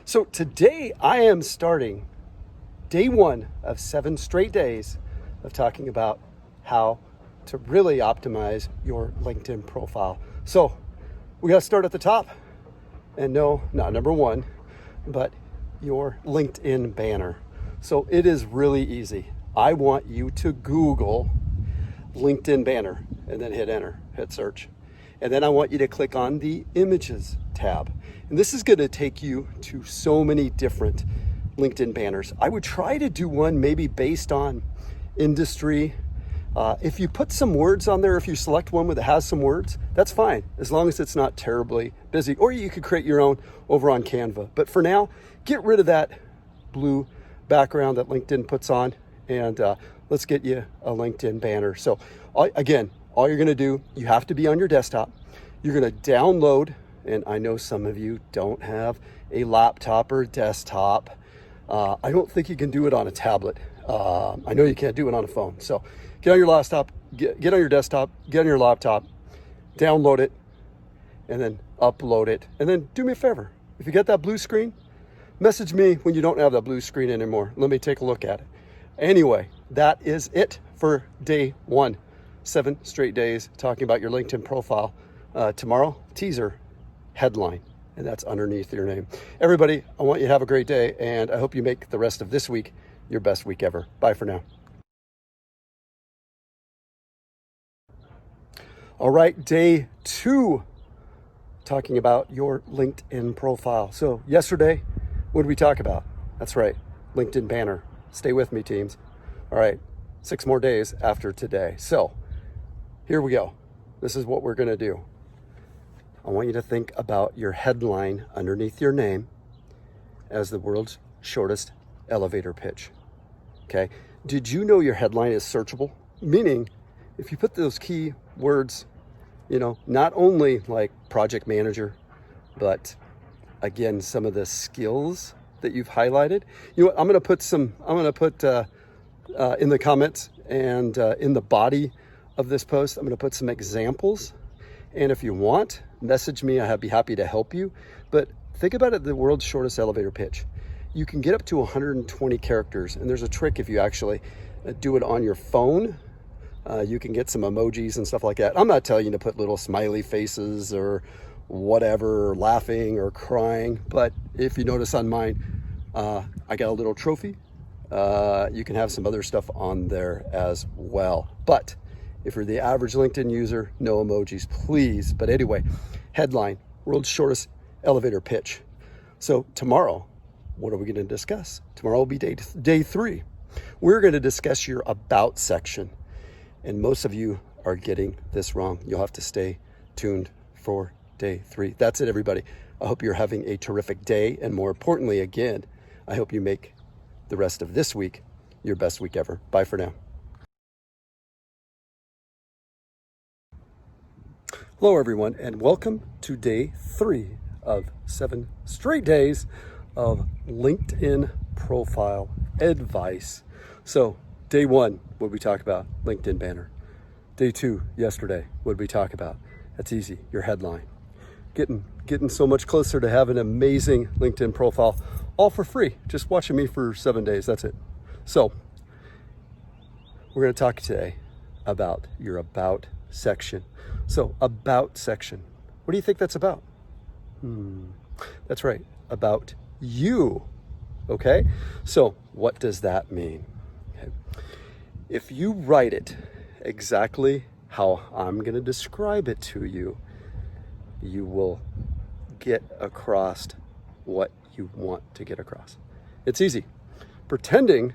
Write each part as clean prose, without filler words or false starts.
So today I am starting day one of 7 straight days of talking about how to really optimize your LinkedIn profile. So we got to start at the top, and no, not number one, but your LinkedIn banner. So it is really easy. I want you to Google LinkedIn banner and then hit enter, hit search. And then I want you to click on the images tab. And this is going to take you to so many different LinkedIn banners. I would try to do one maybe based on industry. If you put some words on there, if you select one that has some words, that's fine, as long as it's not terribly busy. Or you could create your own over on Canva. But for now, get rid of that blue background that LinkedIn puts on, and let's get you a LinkedIn banner. So again, all you're gonna do, you have to be on your desktop. You're gonna download, and I know some of you don't have a laptop or desktop. I don't think you can do it on a tablet. I know you can't do it on a phone. So get on your laptop, get on your desktop, get on your laptop, download it, and then upload it. And then do me a favor. If you get that blue screen, message me when you don't have that blue screen anymore. Let me take a look at it. Anyway, that is it for day one. 7 straight days talking about your LinkedIn profile. Tomorrow, teaser, headline, and that's underneath your name. Everybody, I want you to have a great day, and I hope you make the rest of this week your best week ever. Bye for now. All right, day 2, talking about your LinkedIn profile. So yesterday, what did we talk about? That's right, LinkedIn banner. Stay with me, teams. All right, 6 more days after today. So here we go. This is what we're gonna do. I want you to think about your headline underneath your name as the world's shortest elevator pitch. Okay, did you know your headline is searchable? Meaning, if you put those key words, not only like project manager, but again, some of the skills that you've highlighted. You know what, I'm gonna put in the comments and in the body of this post, I'm gonna put some examples. And if you want, message me, I'd be happy to help you. But think about it, the world's shortest elevator pitch. You can get up to 120 characters, and there's a trick if you actually do it on your phone. You can get some emojis and stuff like that. I'm not telling you to put little smiley faces or whatever, or laughing or crying, but if you notice on mine, I got a little trophy. You can have some other stuff on there as well. But if you're the average LinkedIn user, no emojis, please. But anyway, headline, world's shortest elevator pitch. So tomorrow, what are we going to discuss? Tomorrow will be day 3. We're going to discuss your about section. And most of you are getting this wrong. You'll have to stay tuned for day 3. That's it, everybody. I hope you're having a terrific day. And more importantly, again, I hope you make the rest of this week your best week ever. Bye for now. Hello, everyone, and welcome to day 3 of 7 straight days of LinkedIn profile advice. So day 1, what did we talk about? LinkedIn banner. Day 2, yesterday, what did we talk about? That's easy, your headline. Getting so much closer to having an amazing LinkedIn profile, all for free. Just watching me for 7 days, that's it. So we're going to talk today about your about section. So about section, what do you think that's about? That's right, about you. Okay, so what does that mean? Okay. If you write it exactly how I'm going to describe it to you, you will get across what you want to get across. It's easy. Pretending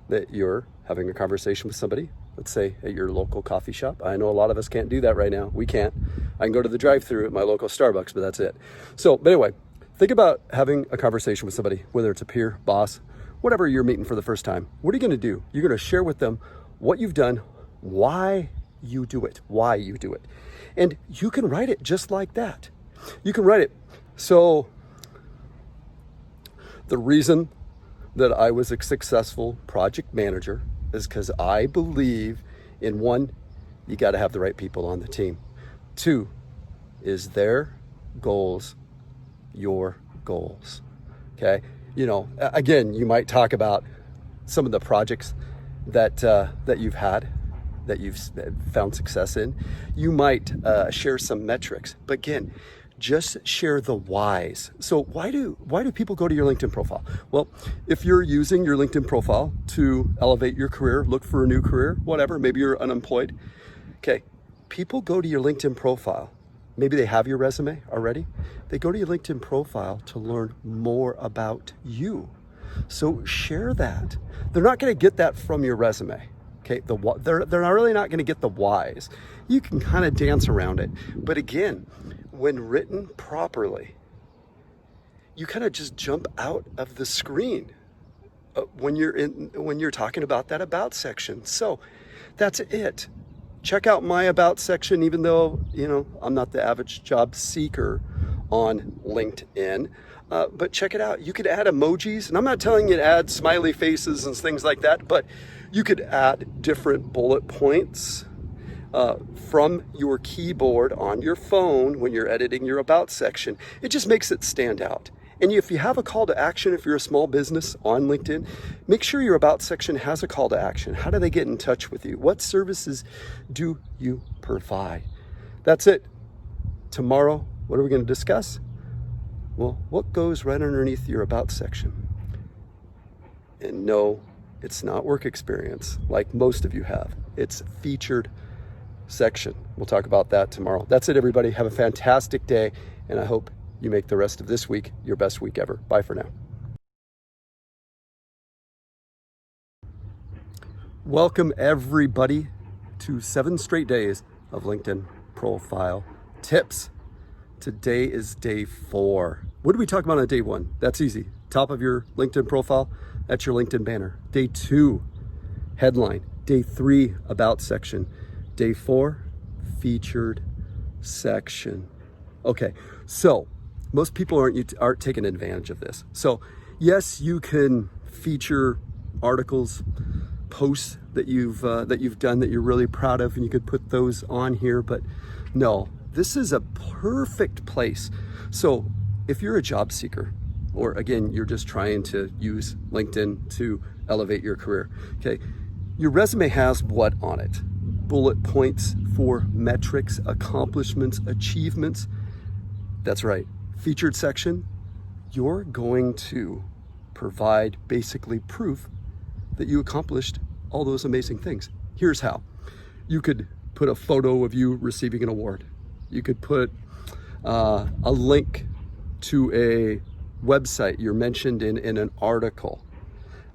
that you're having a conversation with somebody, let's say at your local coffee shop. I know a lot of us can't do that right now. We can't. I can go to the drive-thru at my local Starbucks, but that's it. So, but anyway, think about having a conversation with somebody, whether it's a peer, boss, whatever you're meeting for the first time. What are you going to do? You're going to share with them what you've done, why you do it. And you can write it just like that. You can write it. So the reason that I was a successful project manager is because I believe in 1, you got to have the right people on the team. 2, is their goals your goals? Okay. Again, you might talk about some of the projects that you've had, that you've found success in. You might share some metrics, but again, just share the whys. So why do people go to your LinkedIn profile? Well, if you're using your LinkedIn profile to elevate your career, look for a new career, whatever, maybe you're unemployed. Okay, people go to your LinkedIn profile. Maybe they have your resume already. They go to your LinkedIn profile to learn more about you. So share that. They're not going to get that from your resume. Okay, they're really not going to get the whys. You can kind of dance around it, but again, when written properly, you kind of just jump out of the screen when you're talking about that about section. So that's it. Check out my about section, even though I'm not the average job seeker on LinkedIn. But check it out. You could add emojis, and I'm not telling you to add smiley faces and things like that, but you could add different bullet points from your keyboard on your phone when you're editing your about section. It just makes it stand out. And if you have a call to action, if you're a small business on LinkedIn, make sure your about section has a call to action. How do they get in touch with you? What services do you provide? That's it. Tomorrow, what are we going to discuss? Well, what goes right underneath your about section? And no, it's not work experience like most of you have. It's featured section. We'll talk about that tomorrow. That's it, everybody. Have a fantastic day, and I hope you make the rest of this week your best week ever. Bye for now. Welcome, everybody, to 7 straight days of LinkedIn profile tips. Today is day 4. What did we talk about on day 1? That's easy. Top of your LinkedIn profile, that's your LinkedIn banner. Day 2, headline. Day 3, about section. Day 4, featured section. Okay, so most people aren't taking advantage of this. So yes, you can feature articles, posts that you've done that you're really proud of, and you could put those on here. But no, this is a perfect place. So if you're a job seeker, or again, you're just trying to use LinkedIn to elevate your career, okay, your resume has what on it? Bullet points for metrics, accomplishments, achievements. That's right. Featured section, you're going to provide basically proof that you accomplished all those amazing things. Here's how. You could put a photo of you receiving an award. You could put a link to a website you're mentioned in an article.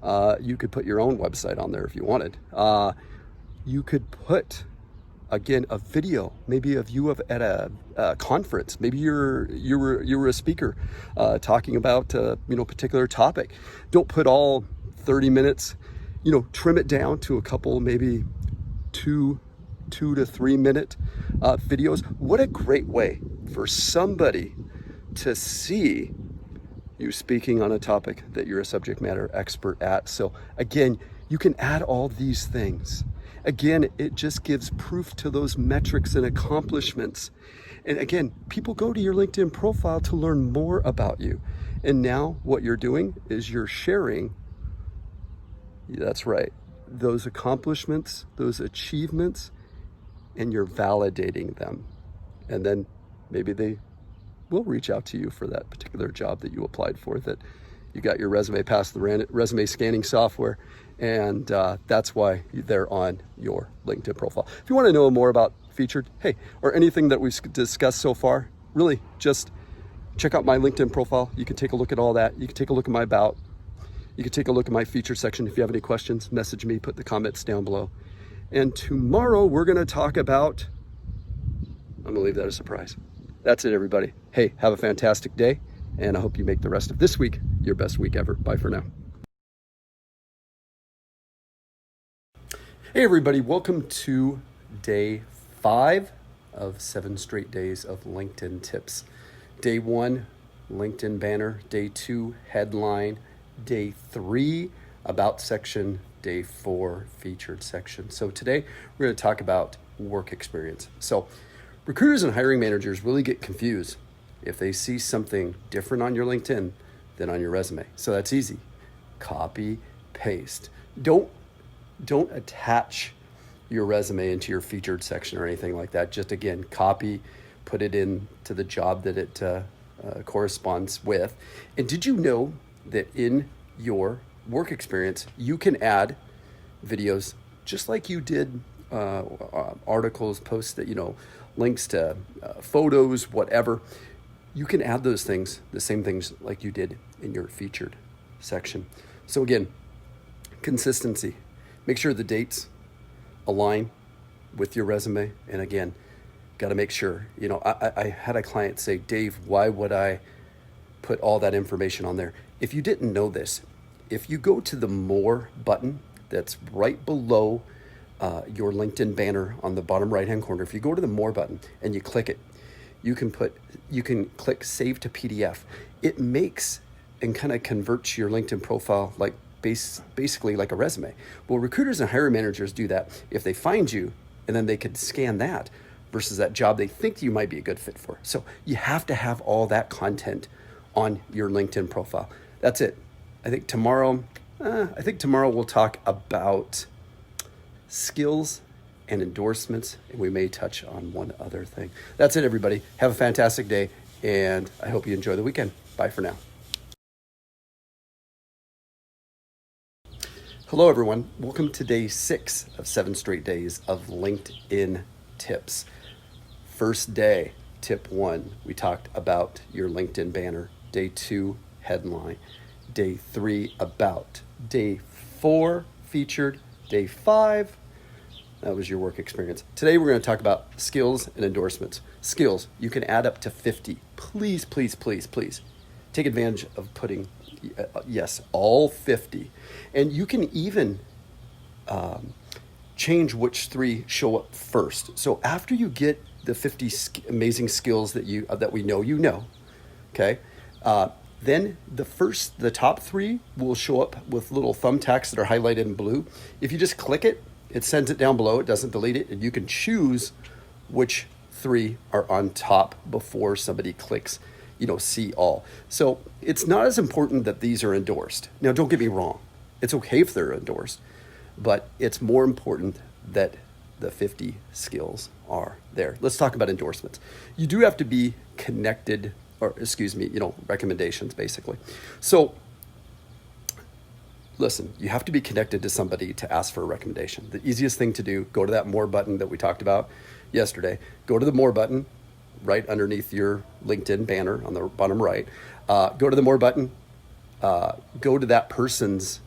You could put your own website on there if you wanted. You could put, again, a video, maybe of you at a conference. Maybe you were a speaker talking about a particular topic. Don't put all 30 minutes. Trim it down to a couple, maybe 2 to 3 minute videos. What a great way for somebody to see you speaking on a topic that you're a subject matter expert at. So again, you can add all these things. Again, it just gives proof to those metrics and accomplishments. And again, people go to your LinkedIn profile to learn more about you. And now what you're doing is you're sharing, that's right, those accomplishments, those achievements, and you're validating them. And then maybe they will reach out to you for that particular job that you applied for, that you got your resume past the resume scanning software, and that's why they're on your LinkedIn profile. If you want to know more about featured, or anything that we've discussed so far, really just check out my LinkedIn profile. You can take a look at all that. You can take a look at my about. You can take a look at my featured section. If you have any questions, message me, put the comments down below. And tomorrow we're going to talk about, I'm going to leave that a surprise. That's it, everybody. Hey, have a fantastic day, and I hope you make the rest of this week your best week ever. Bye for now. Hey, everybody. Welcome to day 5 of 7 straight days of LinkedIn tips. Day 1, LinkedIn banner. Day 2, headline. Day 3, about section. Day 4, featured section. So today we're going to talk about work experience. So recruiters and hiring managers really get confused if they see something different on your LinkedIn than on your resume. So that's easy. Copy, paste. Don't attach your resume into your featured section or anything like that. Just again, copy, put it into the job that it corresponds with. And did you know that in your work experience, you can add videos just like you did articles, posts that, links to photos, whatever. You can add those things, the same things like you did in your featured section. So again, consistency. Make sure the dates align with your resume. And again, got to make sure, I had a client say, Dave, why would I put all that information on there? If you didn't know this, if you go to the More button that's right below your LinkedIn banner on the bottom right-hand corner, if you go to the More button and you click it, you can click Save to PDF. It makes and kind of converts your LinkedIn profile like basically like a resume. Well, recruiters and hiring managers do that if they find you, and then they could scan that versus that job they think you might be a good fit for. So you have to have all that content on your LinkedIn profile. That's it. I think tomorrow we'll talk about skills and endorsements, and we may touch on one other thing. That's it, everybody. Have a fantastic day, and I hope you enjoy the weekend. Bye for now. Hello, everyone. Welcome to day 6 of 7 straight days of LinkedIn tips. First day, tip 1, we talked about your LinkedIn banner. Day 2, headline. Day 3, about. Day 4, featured. Day 5, that was your work experience. Today, we're going to talk about skills and endorsements. Skills, you can add up to 50. Please, please, please, please take advantage of putting, yes, all 50. And you can even change which 3 show up first. So after you get the 50 amazing skills that we know, okay, then the top 3 will show up with little thumbtacks that are highlighted in blue. If you just click it, it sends it down below. It doesn't delete it, and you can choose which 3 are on top before somebody clicks, see all. So it's not as important that these are endorsed. Now, don't get me wrong. It's okay if they're endorsed, but it's more important that the 50 skills are there. Let's talk about endorsements. You do have to be connected, recommendations, basically. So listen, you have to be connected to somebody to ask for a recommendation. The easiest thing to do, go to that More button that we talked about yesterday. Go to the More button right underneath your LinkedIn banner on the bottom right. Go to the More button. Go to that person's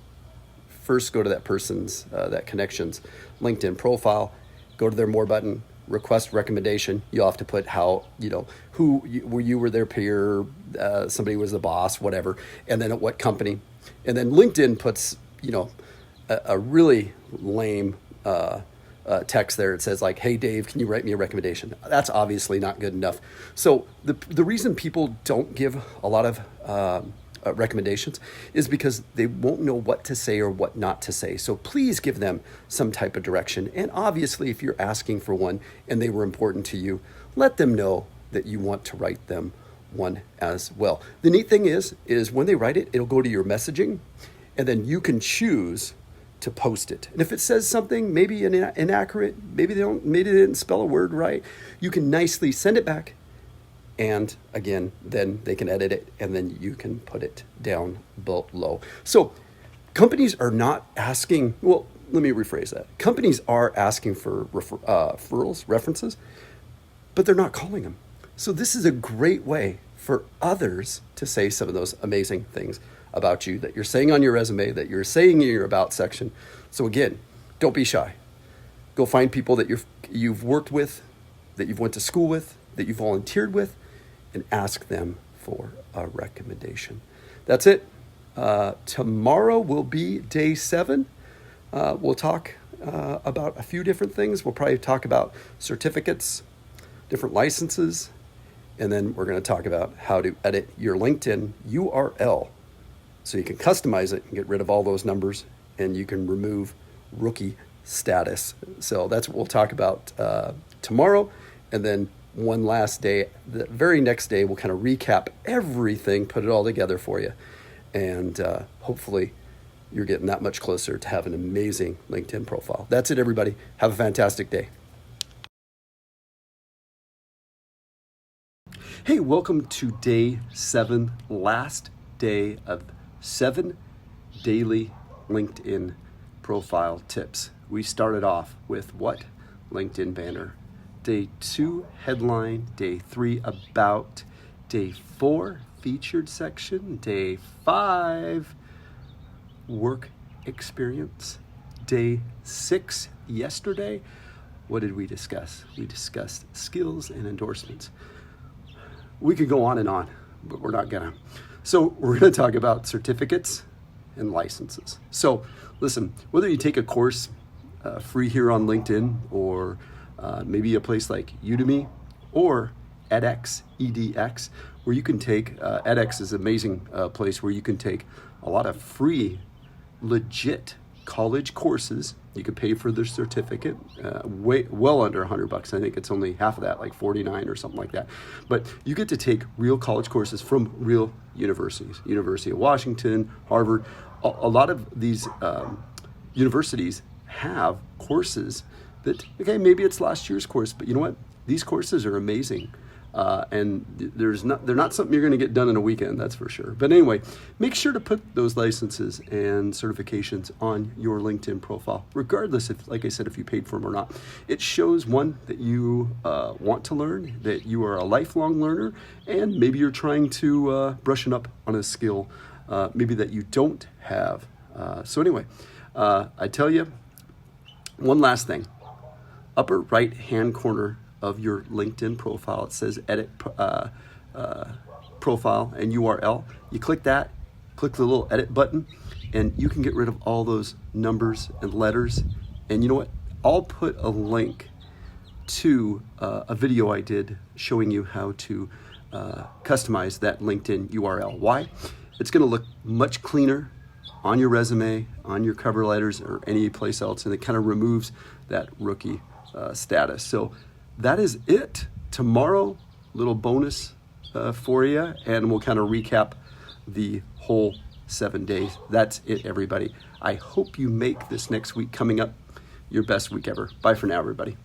that connection's LinkedIn profile. Go to their More button. Request recommendation. You'll have to put how, who you were their peer, somebody was the boss, whatever, and then at what company. And then LinkedIn puts, a really lame text there. It says like, hey, Dave, can you write me a recommendation? That's obviously not good enough. So the reason people don't give a lot of recommendations is because they won't know what to say or what not to say. So please give them some type of direction. And obviously, if you're asking for one and they were important to you, let them know that you want to write them one as well. The neat thing is when they write it, it'll go to your messaging, and then you can choose to post it. And if it says something maybe inaccurate, maybe they didn't spell a word right, you can nicely send it back. And again, then they can edit it, and then you can put it down below. So companies are not asking, well, let me rephrase that. Companies are asking for referrals, references, but they're not calling them. So this is a great way for others to say some of those amazing things about you that you're saying on your resume, that you're saying in your about section. So again, don't be shy. Go find people that you've worked with, that you've went to school with, that you volunteered with, and ask them for a recommendation. That's it. Tomorrow will be day 7. We'll talk about a few different things. We'll probably talk about certificates, different licenses, and then we're going to talk about how to edit your LinkedIn URL so you can customize it and get rid of all those numbers, and you can remove rookie status. So that's what we'll talk about tomorrow. And then one last day, the very next day, we'll kind of recap everything, put it all together for you. And hopefully you're getting that much closer to having an amazing LinkedIn profile. That's it, everybody. Have a fantastic day. Hey, welcome to day 7, last day of 7 daily LinkedIn profile tips. We started off with what? LinkedIn banner. Day 2, headline. Day 3, about. Day 4, featured section. Day 5, work experience. Day 6, yesterday, what did we discuss? We discussed skills and endorsements. We could go on, but we're not gonna. So we're gonna talk about certificates and licenses. So listen, whether you take a course free here on LinkedIn, or maybe a place like Udemy or edX, EDX, where you can take, edX is an amazing place where you can take a lot of free, legit college courses. You could pay for the certificate, well under $100. I think it's only half of that, like 49 or something like that. But you get to take real college courses from real universities, University of Washington, Harvard. A lot of these universities have courses that, okay, maybe it's last year's course, but you know what? These courses are amazing. And they're not something you're going to get done in a weekend, that's for sure. But anyway, make sure to put those licenses and certifications on your LinkedIn profile, regardless if, like I said, if you paid for them or not. It shows, one, that you want to learn, that you are a lifelong learner, and maybe you're trying to brushing up on a skill, maybe that you don't have. So anyway, I tell you, one last thing. Upper right-hand corner of your LinkedIn profile, it says edit profile and URL. You click that, click the little edit button, and you can get rid of all those numbers and letters. And you know what? I'll put a link to a video I did showing you how to customize that LinkedIn URL. Why? It's going to look much cleaner on your resume, on your cover letters, or any place else, and it kind of removes that rookie status. So that is it. Tomorrow, little bonus for you, and we'll kind of recap the whole 7 days. That's it, everybody. I hope you make this next week coming up your best week ever. Bye for now, everybody.